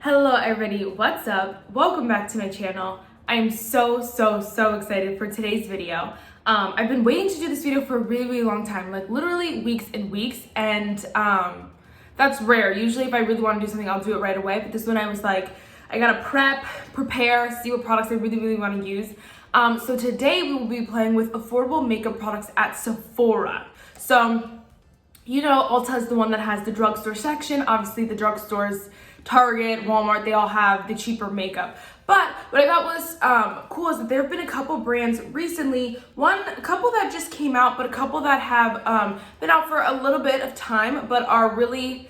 Hello everybody, what's up? Welcome back to my channel. I am so excited for today's video. I've been waiting to do this video for a really long time, like literally weeks and weeks, and that's rare. Usually if I really want to do something, I'll do it right away, but this one I was like, I gotta prepare, see what products I really want to use. So today we will be playing with affordable makeup products at Sephora. So, you know, Ulta is the one that has the drugstore section. Obviously the drugstores, Target, Walmart, they all have the cheaper makeup. But what I thought was cool is that there have been a couple brands recently, a couple that just came out, but a couple that have been out for a little bit of time, but are really,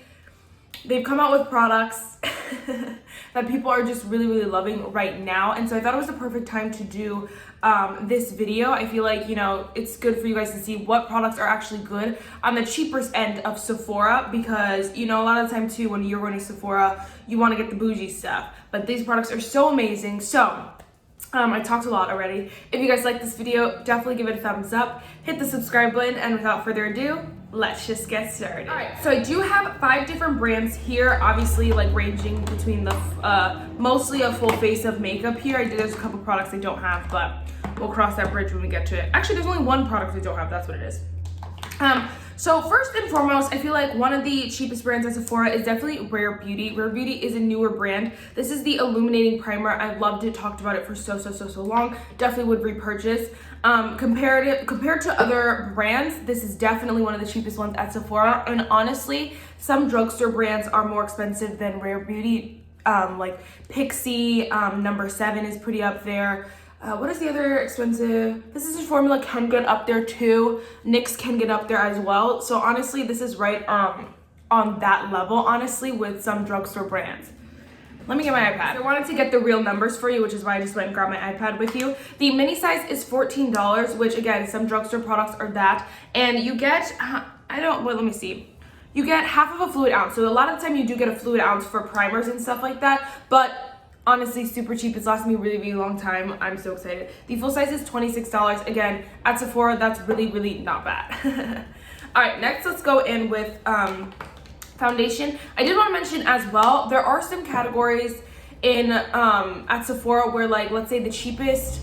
they've come out with products that people are just really loving right now. And so I thought it was the perfect time to do this video. I feel like, you know, it's good for you guys to see what products are actually good on the cheapest end of Sephora, because, you know, a lot of the time too, when you're going to Sephora, you want to get the bougie stuff, but these products are so amazing. So I talked a lot already. If you guys like this video, definitely give it a thumbs up, hit the subscribe button, and without further ado, let's just get started. All right, so I do have 5 different brands here, obviously like ranging between the mostly a full face of makeup here. There's a couple products I don't have, but we'll cross that bridge when we get to it. Actually, there's only one product I don't have, that's what it is. So first and foremost, I feel like one of the cheapest brands at Sephora is definitely Rare Beauty. Rare Beauty is a newer brand. This is the Illuminating Primer. I loved it, talked about it for so long. Definitely would repurchase. Compared to other brands, this is definitely one of the cheapest ones at Sephora. And honestly, some drugstore brands are more expensive than Rare Beauty. Like Pixie, number 7 is pretty up there. What is the other expensive? This is a formula can get up there too. NYX can get up there as well. So honestly, this is right on that level, honestly, with some drugstore brands. Let me get my iPad. I wanted to get the real numbers for you, which is why I just went and grabbed my iPad with you. The mini size is $14, which again, some drugstore products are that. And you get, let me see. You get half of a fluid ounce. So a lot of the time you do get a fluid ounce for primers and stuff like that, but honestly, super cheap. It's lasted me a really long time. I'm so excited. The full size is $26. Again, at Sephora, that's really not bad. All right, next let's go in with foundation. I did want to mention as well, there are some categories in at Sephora where, like, let's say the cheapest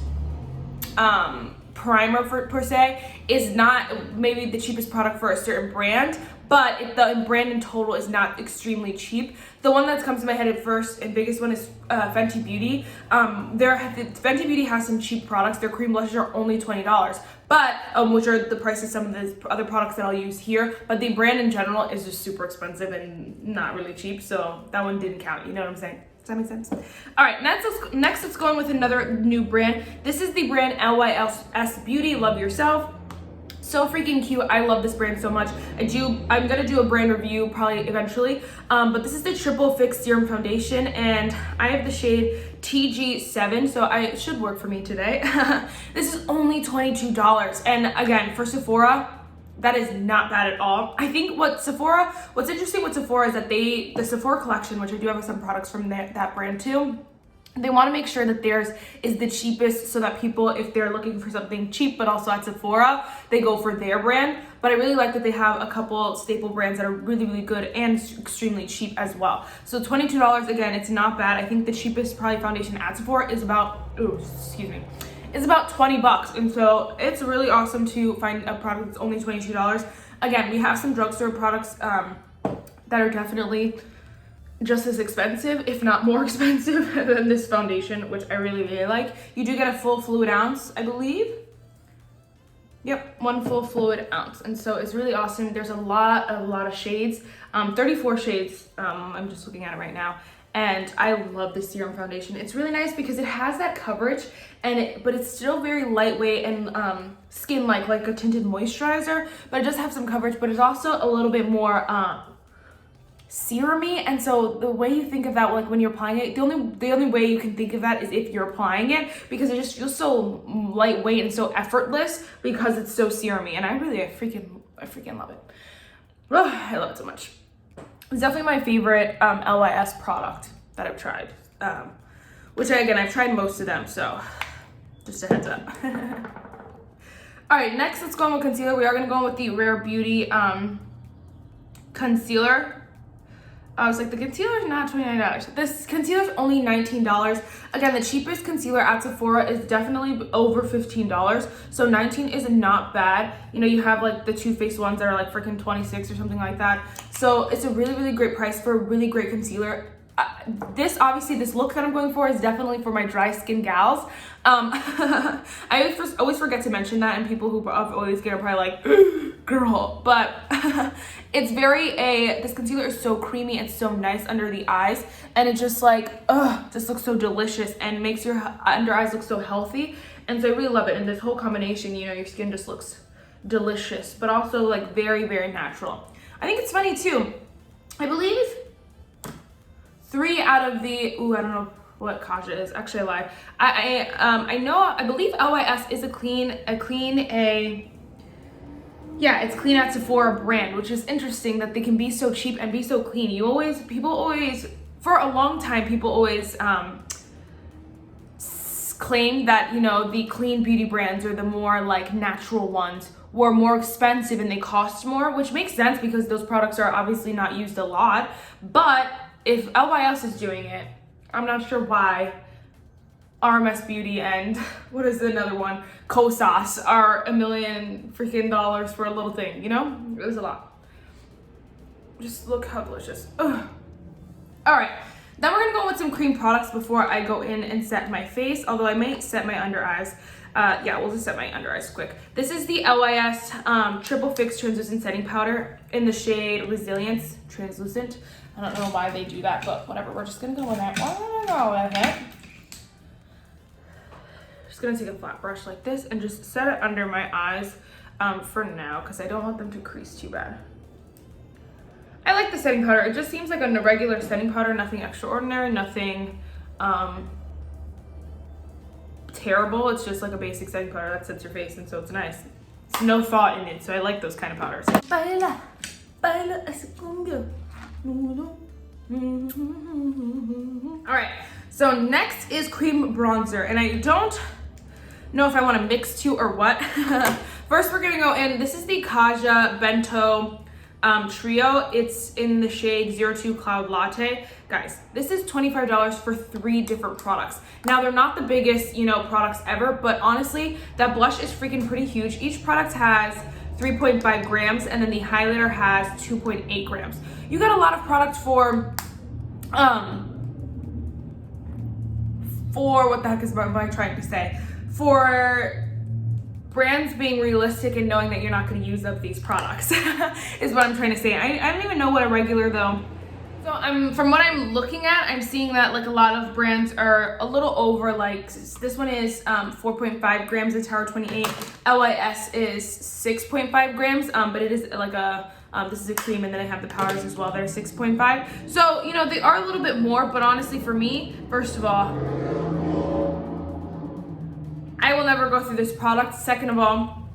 primer per se is not maybe the cheapest product for a certain brand, but if the brand in total is not extremely cheap. The one that comes to my head at first and biggest one is Fenty Beauty. Fenty Beauty has some cheap products. Their cream blushes are only $20, but which are the price of some of the other products that I'll use here. But the brand in general is just super expensive and not really cheap, so that one didn't count. You know what I'm saying? Does that make sense? All right, next let's go in with another new brand. This is the brand LYS Beauty, Love Yourself. So freaking cute. I love this brand so much. I'm gonna do a brand review probably eventually, but this is the Triple Fix Serum Foundation, and I have the shade TG7, so it should work for me today. This is only $22, and again, for Sephora, that is not bad at all. I think what's interesting with Sephora is that the Sephora collection, which I do have some products from that brand too, they want to make sure that theirs is the cheapest so that people, if they're looking for something cheap but also at Sephora, they go for their brand. But I really like that they have a couple staple brands that are really good and extremely cheap as well. So $22, again, it's not bad. I think the cheapest probably foundation at Sephora is about, is about 20 bucks. And so it's really awesome to find a product that's only $22. Again, we have some drugstore products that are definitely just as expensive, if not more expensive than this foundation, which I really like. You do get a full fluid ounce, I believe. Yep, 1 full fluid ounce, and so it's really awesome. There's a lot of shades, 34 shades. I'm just looking at it right now, and I love this serum foundation. It's really nice because it has that coverage, but it's still very lightweight and skin-like, like a tinted moisturizer. But it does have some coverage, but it's also a little bit more serum-y, and so the way you think of that, like when you're applying it, the only way you can think of that is if you're applying it, because it just feels so lightweight and so effortless because it's so serum-y, and I freaking love it. Oh, I love it so much. It's definitely my favorite LYS product that I've tried, which I've tried most of them, so just a heads up. All right, next let's go on with concealer. We are going to go on with the Rare Beauty concealer. I was like, the concealer is not $29. This concealer is only $19. Again, the cheapest concealer at Sephora is definitely over $15. So $19 is not bad. You know, you have like the Too Faced ones that are like freaking $26 or something like that. So it's a really, really great price for a really great concealer. This look that I'm going for is definitely for my dry skin gals. I always forget to mention that, and people who always get are probably like, girl, but it's this concealer is so creamy and so nice under the eyes, and it just like, just looks so delicious and makes your under eyes look so healthy. And so I really love it. And this whole combination, you know, your skin just looks delicious, but also like very, very natural. I think it's funny too. I believe 3 out of the, I don't know what Kaja is. Actually, I lied. I believe LYS is it's clean at Sephora brand, which is interesting that they can be so cheap and be so clean. For a long time, people always claim that, you know, the clean beauty brands or the more like natural ones were more expensive and they cost more, which makes sense because those products are obviously not used a lot. But if LYS is doing it, I'm not sure why RMS Beauty and what is another one, Kosas, are $1 million freaking dollars for a little thing, you know? It was a lot. Just look how delicious. Ugh. All right, then we're gonna go with some cream products before I go in and set my face, although I might set my under eyes. We'll just set my under eyes quick. This is the LYS Triple Fix Translucent Setting Powder in the shade Reslience Translucent. I don't know why they do that, but whatever. We're just gonna go with that. We're gonna go with it. Just gonna take a flat brush like this and just set it under my eyes for now, because I don't want them to crease too bad. I like the setting powder. It just seems like a regular setting powder, nothing extraordinary, nothing terrible. It's just like a basic setting powder that sets your face, and so it's nice. It's no thought in it, so I like those kind of powders. Baila, baila ese cumbia. All right, so next is cream bronzer, and I don't know if I want to mix two or what. First, we're gonna go in. This is the Kaja Bento trio. It's in the shade 02 Cloud Latte. Guys, this is $25 for 3 different products. Now, they're not the biggest, you know, products ever, but honestly, that blush is freaking pretty huge. Each product has 3.5 grams, and then the highlighter has 2.8 grams. You got a lot of products for what the heck am I trying to say? For brands being realistic and knowing that you're not going to use up these products is what I'm trying to say. I don't even know what a regular though. So from what I'm looking at, I'm seeing that like a lot of brands are a little over, like this one is 4.5 grams of Tower 28. LYS is 6.5 grams, but it is like this is a cream, and then I have the powders as well. They're 6.5. So, you know, they are a little bit more, but honestly for me, first of all, I will never go through this product. Second of all,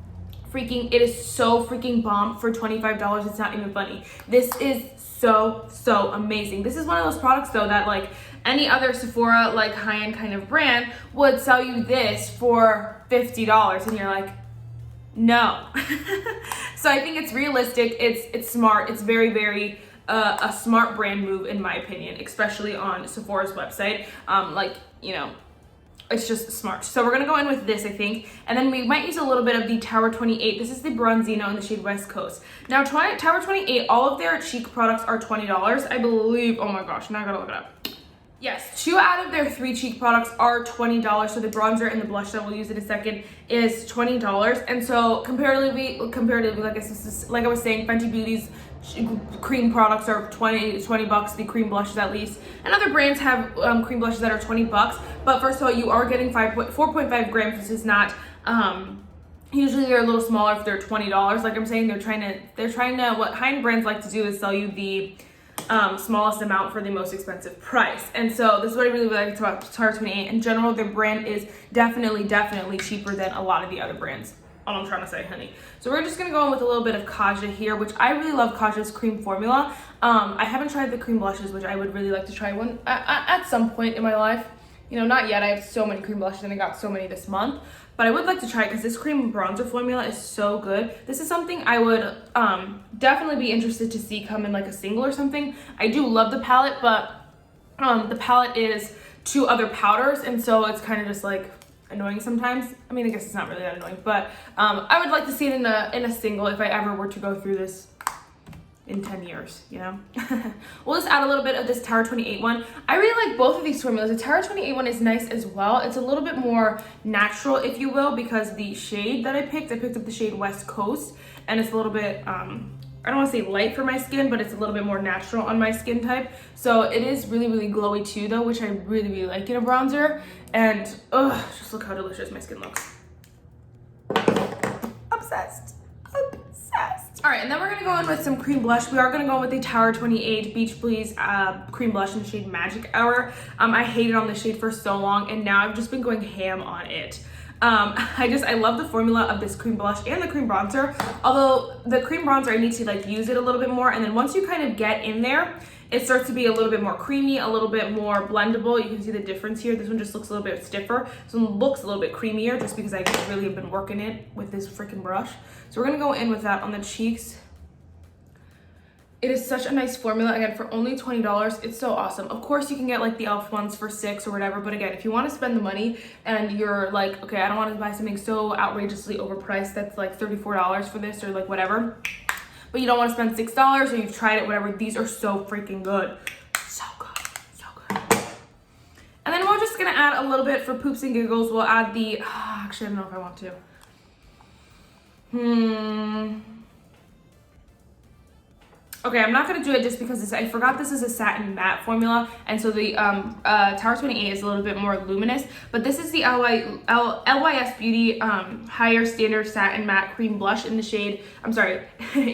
it is so freaking bomb for $25. It's not even funny. This is so amazing. This is one of those products though that like any other Sephora like high-end kind of brand would sell you this for $50, and you're like, no. So I think it's realistic, it's smart, it's very a smart brand move in my opinion, especially on Sephora's website. Like, you know, it's just smart. So we're gonna go in with this, I think, and then we might use a little bit of the Tower 28. This is the Bronzino in the shade West Coast. Now, Tower 28, all of their cheek products are $20, I believe. Oh my gosh, now I gotta look it up. Yes, 2 out of their 3 cheek products are $20. So the bronzer and the blush that we'll use in a second is $20. And so comparatively, like I was saying, Fenty Beauty's cream products are 20 bucks, the cream blushes at least. And other brands have cream blushes that are 20 bucks. But first of all, you are getting 4.5 grams, which is not, usually they're a little smaller if they're $20. Like I'm saying, they're trying to, what high-end brands like to do is sell you the smallest amount for the most expensive price. And so this is what I really like about Tower 28. In general, their brand is definitely cheaper than a lot of the other brands. All I'm trying to say, honey. So we're just gonna go in with a little bit of Kaja here, which I really love Kaja's cream formula. I haven't tried the cream blushes, which I would really like to try one at some point in my life. You know, not yet. I have so many cream blushes and I got so many this month. But I would like to try it because this cream bronzer formula is so good. This is something I would definitely be interested to see come in like a single or something. I do love the palette, but the palette is 2 other powders, and so it's kind of just like annoying sometimes. I mean, I guess it's not really that annoying, but I would like to see it in a single if I ever were to go through this in 10 years, you know. We'll just add a little bit of this Tower 28 one. I really like both of these formulas. The Tower 28 one is nice as well. It's a little bit more natural, if you will, because the shade that I picked up the shade West Coast, and it's a little bit I don't want to say light for my skin, but it's a little bit more natural on my skin type. So it is really, really glowy too though, which I really, really like in a bronzer. And just look how delicious my skin looks. Obsessed. Obsessed. All right, and then we're gonna go in with some cream blush. We are gonna go in with the Tower 28 Beach Please cream blush in the shade Magic Hour. I hated on this shade for so long, and now I've just been going ham on it. I love the formula of this cream blush and the cream bronzer. Although the cream bronzer, I need to like use it a little bit more, and then once you kind of get in there, it starts to be a little bit more creamy, a little bit more blendable. You can see the difference here. This one just looks a little bit stiffer. This one looks a little bit creamier just because I really have been working it with this freaking brush. So we're gonna go in with that on the cheeks. It is such a nice formula, again, for only $20. It's so awesome. Of course, you can get like the e.l.f. ones for $6 or whatever, but again, if you want to spend the money and you're like, okay, I don't want to buy something so outrageously overpriced that's like $34 for this or like whatever, but you don't want to spend $6 or you've tried it, whatever, these are so freaking good. So good, so good. And then we're just gonna add a little bit for poops and giggles. We'll add the, actually, I don't know if I want to. Okay, I'm not gonna do it just because I forgot this is a satin matte formula, and so the Tower 28 is a little bit more luminous, but this is the LYS Beauty Higher Standard Satin Matte Cream Blush in the shade, I'm sorry,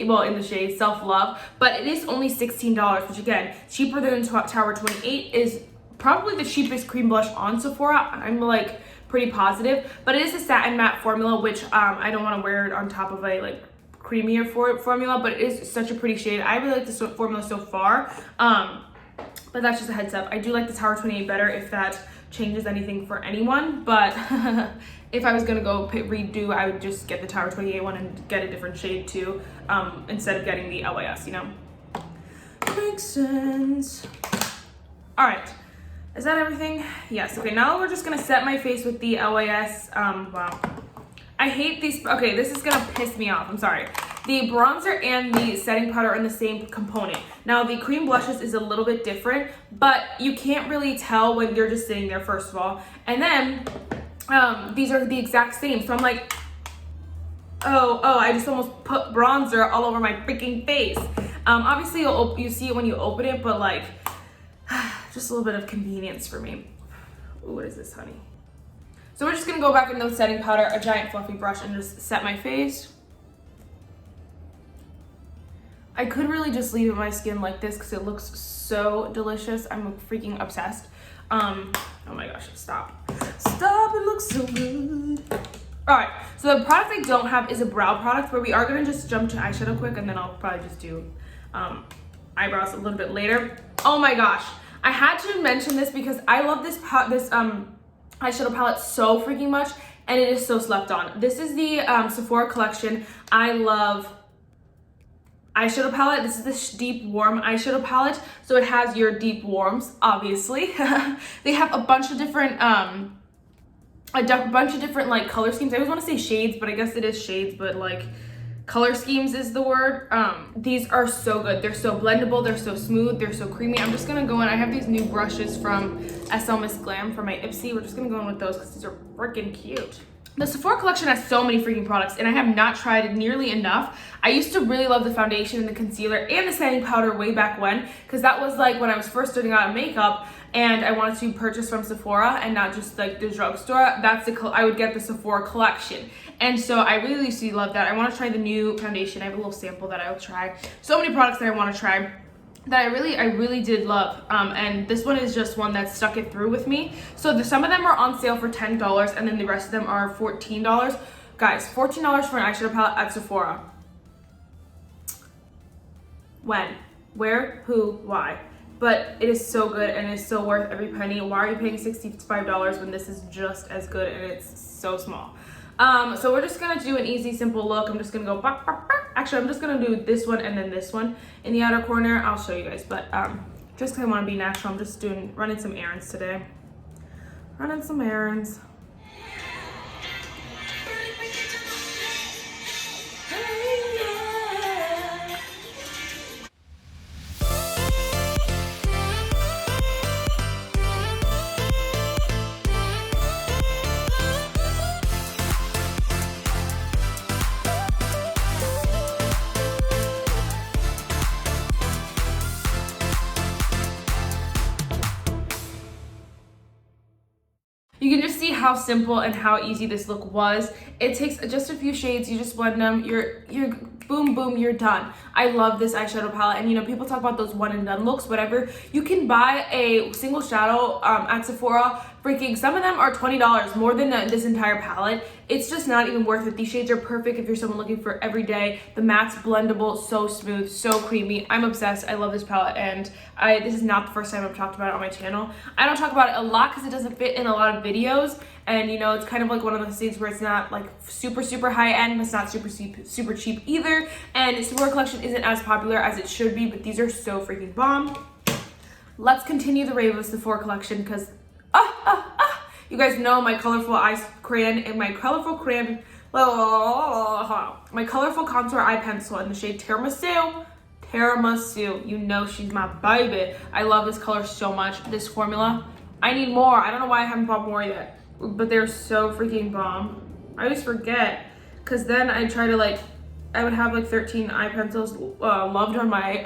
well, in the shade Self Love, but it is only $16, which again, cheaper than Tower 28, is probably the cheapest cream blush on Sephora. I'm like pretty positive, but it is a satin matte formula, which I don't wanna wear it on top of a like creamier formula, but it is such a pretty shade. I really like this formula so far, but that's just a heads up. I do like the Tower 28 better if that changes anything for anyone, but if I was gonna go redo, I would just get the Tower 28 one and get a different shade too, instead of getting the LYS, you know? Makes sense. All right, is that everything? Yes, okay, now we're just gonna set my face with the LYS, wow. I hate these, okay, this is gonna piss me off, I'm sorry. The bronzer and the setting powder are in the same component. Now the cream blushes is a little bit different, but you can't really tell when you're just sitting there, first of all. And then these are the exact same, so I'm like, oh, I just almost put bronzer all over my freaking face. Obviously you see it when you open it, but like, just a little bit of convenience for me. Ooh, what is this, honey? So we're just gonna go back in with setting powder, a giant fluffy brush, and just set my face. I could really just leave my skin like this because it looks so delicious. I'm freaking obsessed. Oh my gosh, stop. Stop, it looks so good. All right, so the product I don't have is a brow product, but we are gonna just jump to eyeshadow quick, and then I'll probably just do eyebrows a little bit later. Oh my gosh, I had to mention this because I love this eyeshadow palette so freaking much, and it is so slept on. This is the Sephora collection I Love eyeshadow palette. This is the deep warm eyeshadow palette, so it has your deep warms, obviously. They have a bunch of different like color schemes. I always want to say shades, but I guess it is shades, but like color schemes is the word. These are so good. They're so blendable, they're so smooth, they're so creamy. I'm just gonna go in, I have these new brushes from SL Miss Glam for my Ipsy. We're just gonna go in with those because these are freaking cute. The Sephora collection has so many freaking products, and I have not tried it nearly enough. I used to really love the foundation and the concealer and the setting powder way back when, because that was like when I was first starting out in makeup and I wanted to purchase from Sephora and not just like the drugstore. I would get the Sephora collection. And so I really used to love that. I want to try the new foundation. I have a little sample that I will try. So many products that I want to try that I really did love, and this one is just one that stuck it through with me. So some of them are on sale for $10, and then the rest of them are $14. Guys, $14 for an eyeshadow palette at Sephora. When? Where? Who? Why? but it is so good and it's so worth every penny. Why are you paying $65 when this is just as good and it's so small? So we're just gonna do an easy, simple look. I'm just gonna go, actually, I'm just gonna do this one and then this one in the outer corner. I'll show you guys, but just because I want to be natural, I'm just running some errands today. Running some errands. You can just see how simple and how easy this look was. It takes just a few shades, you just blend them, you're boom, boom, you're done. I love this eyeshadow palette, and you know, people talk about those one and done looks, whatever. You can buy a single shadow at Sephora. Freaking, some of them are $20 more than this entire palette. It's just not even worth it. These shades are perfect if you're someone looking for everyday. The matte's blendable, so smooth, so creamy. I'm obsessed. I love this palette, and this is not the first time I've talked about it on my channel. I don't talk about it a lot because it doesn't fit in a lot of videos, and you know, it's kind of like one of those things where it's not like super high end, but it's not super cheap either. And Sephora collection isn't as popular as it should be, but these are so freaking bomb. Let's continue the rave of Sephora collection because you guys know my colorful eye crayon and my colorful contour eye pencil in the shade Tiramisu. You know she's my baby. I love this color so much. This formula, I need more. I don't know why I haven't bought more yet, but they're so freaking bomb. I always forget because then I try to I would have like 13 eye pencils loved on my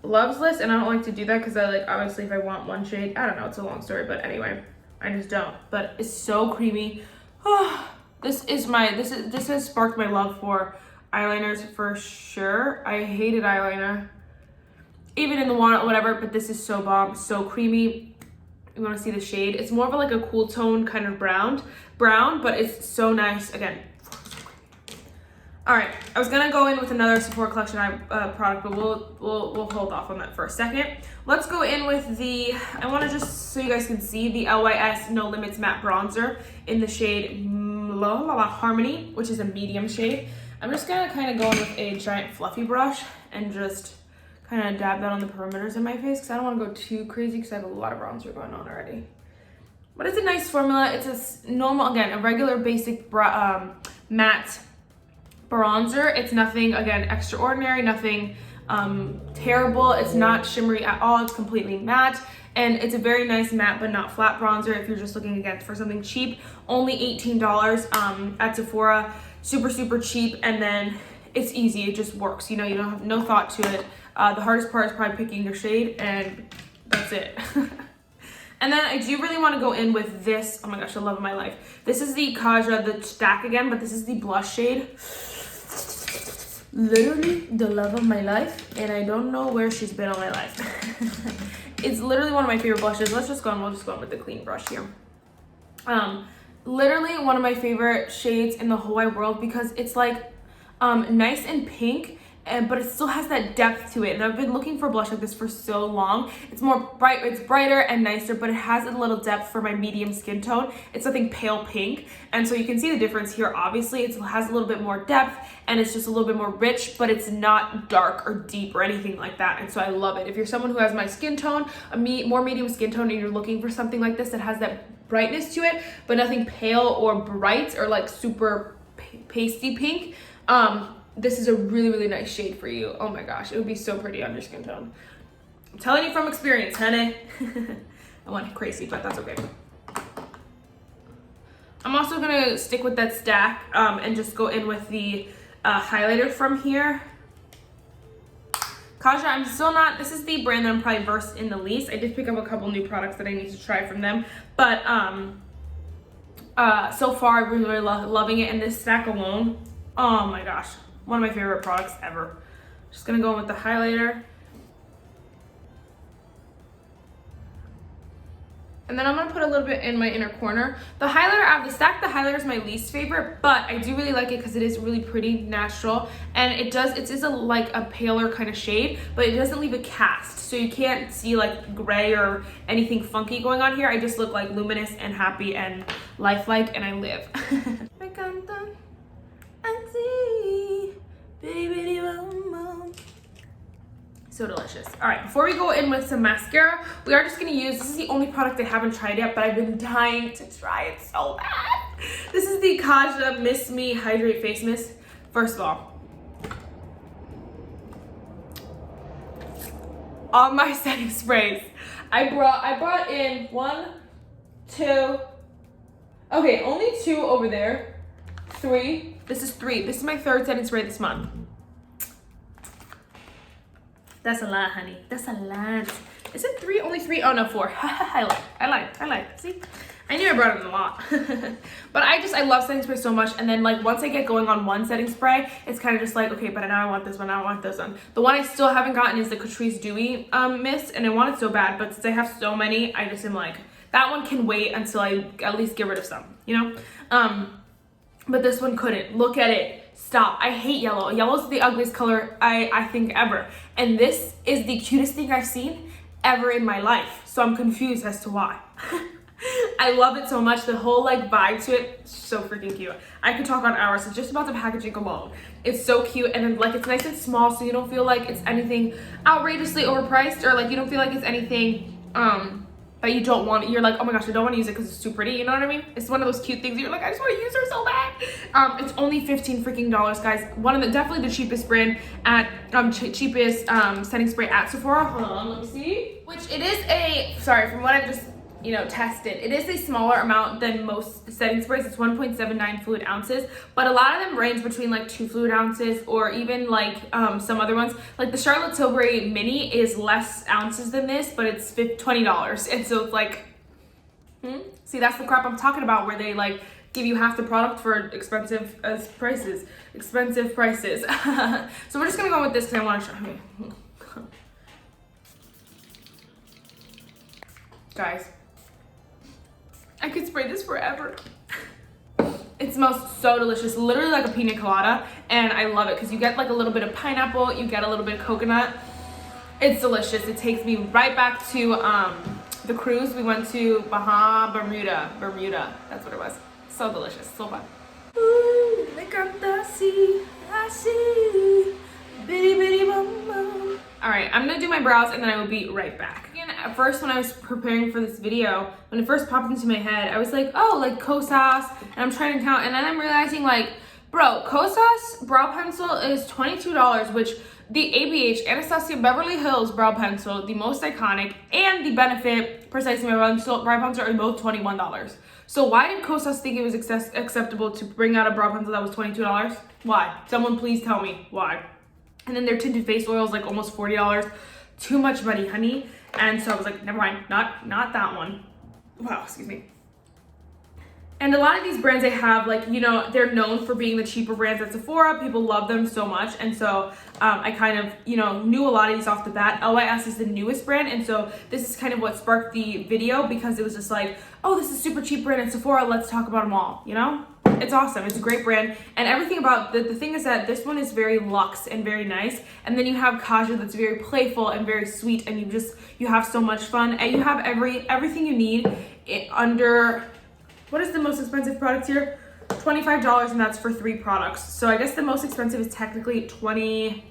loves list, and I don't like to do that because I obviously if I want one shade, I don't know, it's a long story, but anyway, I just don't. But it's so creamy. This has sparked my love for eyeliners for sure. I hated eyeliner even in the one whatever, but this is so bomb, so creamy. You want to see the shade? It's more of a cool tone kind of brown, but it's so nice. Again, all right, I was gonna go in with another Sephora collection product, but we'll hold off on that for a second. Let's go in with the, I want to just so you guys can see, the LYS No Limits Matte Bronzer in the shade Harmony, which is a medium shade. I'm just gonna kind of go in with a giant fluffy brush and just kind of dab that on the perimeters of my face because I don't want to go too crazy because I have a lot of bronzer going on already. But it's a nice formula. It's a normal, again, a regular basic matte bronzer. It's nothing, again, extraordinary, nothing terrible. It's not shimmery at all. It's completely matte, and it's a very nice matte but not flat bronzer if you're just looking again for something cheap. Only $18 at Sephora. Super cheap, and then it's easy. It just works. You know, you don't have no thought to it. The hardest part is probably picking your shade, and that's it. And then I do really want to go in with this. Oh my gosh, the love of my life. This is the Kaja, the stack again, but this is the blush shade. Literally the love of my life, and I don't know where she's been all my life. It's literally one of my favorite blushes. We'll just go in with the clean brush here. Literally one of my favorite shades in the whole wide world because it's nice and pink, but it still has that depth to it. And I've been looking for a blush like this for so long. It's brighter and nicer, but it has a little depth for my medium skin tone. It's something pale pink, and so you can see the difference here. Obviously, it has a little bit more depth, and it's just a little bit more rich, but it's not dark or deep or anything like that. And so I love it. If you're someone who has my skin tone, more medium skin tone, and you're looking for something like this that has that brightness to it, but nothing pale or bright or super pasty pink, this is a really nice shade for you. Oh my gosh, it would be so pretty on your skin tone. I'm telling you from experience, honey. I went crazy, but that's okay. I'm also gonna stick with that stack and just go in with the highlighter from here. Kaja, I'm still not, this is the brand that I'm probably versed in the least. I did pick up a couple new products that I need to try from them, but so far I'm really loving it, and this stack alone, oh my gosh, one of my favorite products ever. Just gonna go in with the highlighter. And then I'm gonna put a little bit in my inner corner. The highlighter out of the stack, the highlighter is my least favorite, but I do really like it because it is really pretty, natural, and it is like a paler kind of shade, but it doesn't leave a cast, so you can't see like gray or anything funky going on here. I just look like luminous and happy and lifelike, and I live. Me canta así, bitty bitty bum bum. So delicious. All right, before we go in with some mascara, we are just gonna use, this is the only product I haven't tried yet, but I've been dying to try it so bad. This is the Kaja Miss Me Hydrate Face Mist. First of all my setting sprays, I brought in 1, 2, okay, only 2 over there, 3, this is 3. This is my 3rd setting spray this month. That's a lot, honey. That's a lot. Is it 3? Only 3? Oh no, 4. I like. See? I knew I brought in a lot. But I love setting spray so much. And then like once I get going on one setting spray, it's kind of just like, okay, but now I want this one, now I want this one. The one I still haven't gotten is the Catrice Dewy mist, and I want it so bad, but since I have so many, I just am like, that one can wait until I at least get rid of some, you know? But this one couldn't. Look at it. Stop. I hate yellow. Yellow's the ugliest color I think ever. And this is the cutest thing I've seen ever in my life. So I'm confused as to why. I love it so much. The whole like vibe to it, so freaking cute. I could talk on hours. It's just about the packaging alone. It's so cute, and then like it's nice and small, so you don't feel like it's anything outrageously overpriced, or like you don't feel like it's anything that you don't want. You're like, oh my gosh, I don't want to use it because it's too pretty, you know what I mean? It's one of those cute things you're like, I just want to use her so bad. It's only $15 freaking, guys. Definitely the cheapest brand at cheapest setting spray at Sephora. Hold on, let me see. Which it is from what I've just tested, it is a smaller amount than most setting sprays. It's 1.79 fluid ounces, but a lot of them range between like 2 fluid ounces, or even like some other ones. Like the Charlotte Tilbury Mini is less ounces than this, but it's $20, and so it's like, see, that's the crap I'm talking about, where they like give you half the product for expensive prices. So we're just gonna go with this because I want to show. Guys, I could spray this forever. It smells so delicious, literally like a pina colada, and I love it because you get like a little bit of pineapple, you get a little bit of coconut. It's delicious. It takes me right back to the cruise we went to, Bermuda. That's what it was. So delicious, so fun. Ooh, me encanta así, bitty bitty bum bum. All right, I'm gonna do my brows and then I will be right back. Again, at first when I was preparing for this video, when it first popped into my head, I was like, oh, like Kosas, and I'm trying to count, and then I'm realizing like, bro, Kosas brow pencil is $22, which the ABH, Anastasia Beverly Hills brow pencil, the most iconic, and the Benefit Precisely My brow pencil are both $21. So why did Kosas think it was acceptable to bring out a brow pencil that was $22? Why? Someone please tell me why. And then their tinted face oil is like almost $40. Too much money, honey. And so I was like, never mind, not that one. Wow, excuse me. And a lot of these brands they have, like, they're known for being the cheaper brands at Sephora. People love them so much. And so I kind of, knew a lot of these off the bat. LYS is the newest brand. And so this is kind of what sparked the video, because it was just like, oh, this is super cheap brand at Sephora. Let's talk about them all, It's awesome. It's a great brand. And everything about the thing is that this one is very luxe and very nice. And then you have Kaju that's very playful and very sweet. And you have so much fun. And you have everything you need under... What is the most expensive product here? $25, and that's for 3 products. So I guess the most expensive is technically $22,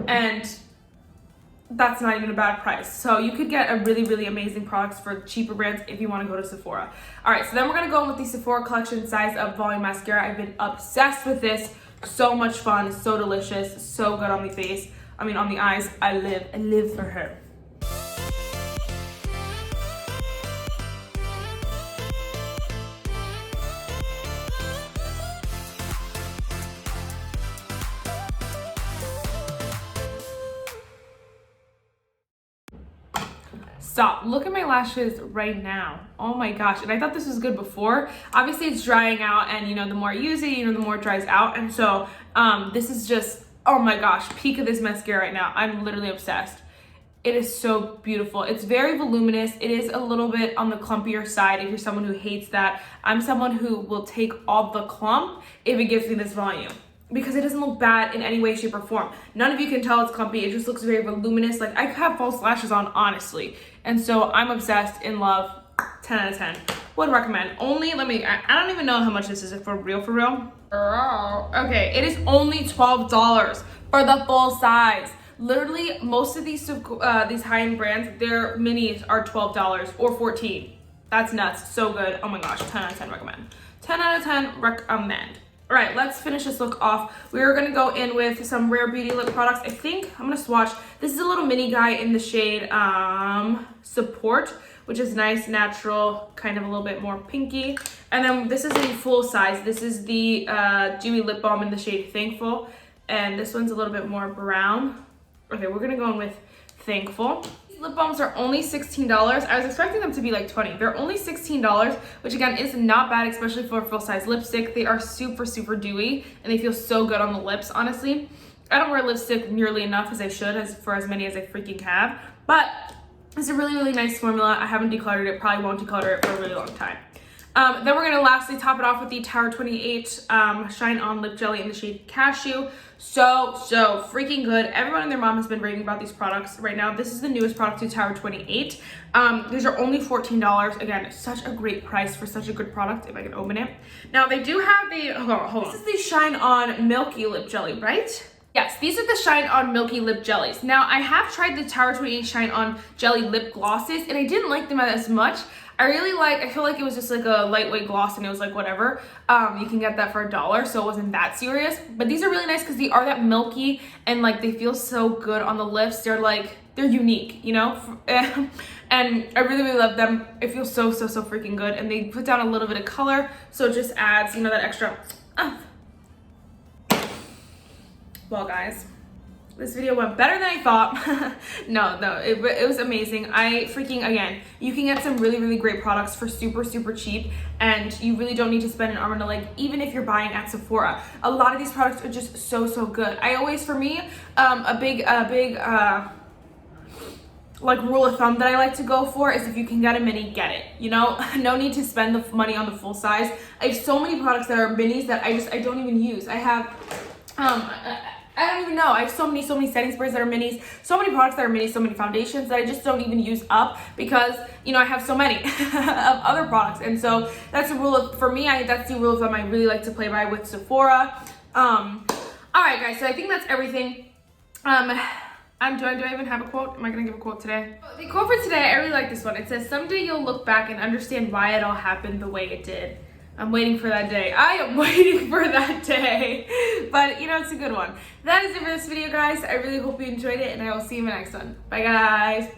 and that's not even a bad price. So you could get a really, really amazing products for cheaper brands if you want to go to Sephora. All right, so then we're gonna go in with the Sephora Collection Size Up Volume Mascara. I've been obsessed with this. So much fun, so delicious, so good on the face. On the eyes. I live for her. Stop. Look at my lashes right now. Oh my gosh. And I thought this was good before. Obviously it's drying out, and the more I use it, the more it dries out. And so this is just, oh my gosh, peak of this mascara right now. I'm literally obsessed. It is so beautiful. It's very voluminous. It is a little bit on the clumpier side if you're someone who hates that. I'm someone who will take all the clump if it gives me this volume, because it doesn't look bad in any way, shape, or form. None of you can tell it's clumpy. It just looks very voluminous. Like, I have false lashes on, honestly. And so I'm obsessed, in love, 10 out of 10. Would recommend. Only, I don't even know how much this is for real, for real. Okay, it is only $12 for the full size. Literally, most of these high-end brands, their minis are $12 or $14. That's nuts. So good. Oh my gosh, 10 out of 10 recommend. 10 out of 10 recommend. All right, let's finish this look off. We're gonna go in with some Rare Beauty lip products. I think I'm gonna swatch. This is a little mini guy in the shade Support, which is nice, natural, kind of a little bit more pinky. And then this is a full size. This is the Dewy Lip Balm in the shade Thankful. And this one's a little bit more brown. Okay, we're gonna go in with Thankful. These lip balms are only $16. I was expecting them to be like $20. They're only $16, which again is not bad, especially for a full-size lipstick. They are super, super dewy, and they feel so good on the lips, honestly. I don't wear lipstick nearly enough as I should, for as many as I freaking have, but it's a really, really nice formula. I haven't decluttered it, probably won't declutter it for a really long time. Then we're gonna lastly top it off with the Tower 28 Shine On Lip Jelly in the shade Cashew. So freaking good. Everyone and their mom has been raving about these products right now. This is the newest product to Tower 28. These are only $14. Again, such a great price for such a good product, if I can open it. Now, they do have the, hold on. This is the Shine On Milky Lip Jelly, right? Yes, these are the Shine On Milky Lip Jellies. Now, I have tried the Tower 28 Shine On Jelly Lip Glosses, and I didn't like them as much. I feel like it was just like a lightweight gloss, and it was like whatever. You can get that for $1, so it wasn't that serious. But these are really nice because they are that milky, and like they feel so good on the lips. They're unique, you know? And I really, really love them. It feels so freaking good. And they put down a little bit of color, so it just adds, you know, that extra. Well, guys, this video went better than I thought. No, it was amazing. Again, you can get some really, really great products for super, super cheap, and you really don't need to spend an arm and a leg, even if you're buying at Sephora. A lot of these products are just so good. I always, for me, a big like rule of thumb that I like to go for is if you can get a mini, get it. You know, no need to spend the money on the full size. I have so many products that are minis that I don't even use. I have, I don't even know. I have so many setting sprays that are minis, so many products that are minis, so many foundations that I just don't even use up because, you know, I have so many of other products. And so that's a rule of, for me, that's the rule of thumb I really like to play by with Sephora. All right, guys, so I think that's everything. Do I even have a quote? Am I gonna give a quote today? The quote for today, I really like this one. It says, "Someday you'll look back and understand why it all happened the way it did." I'm waiting for that day. I am waiting for that day. But, you know, it's a good one. That is it for this video, guys. I really hope you enjoyed it, and I will see you in the next one. Bye, guys.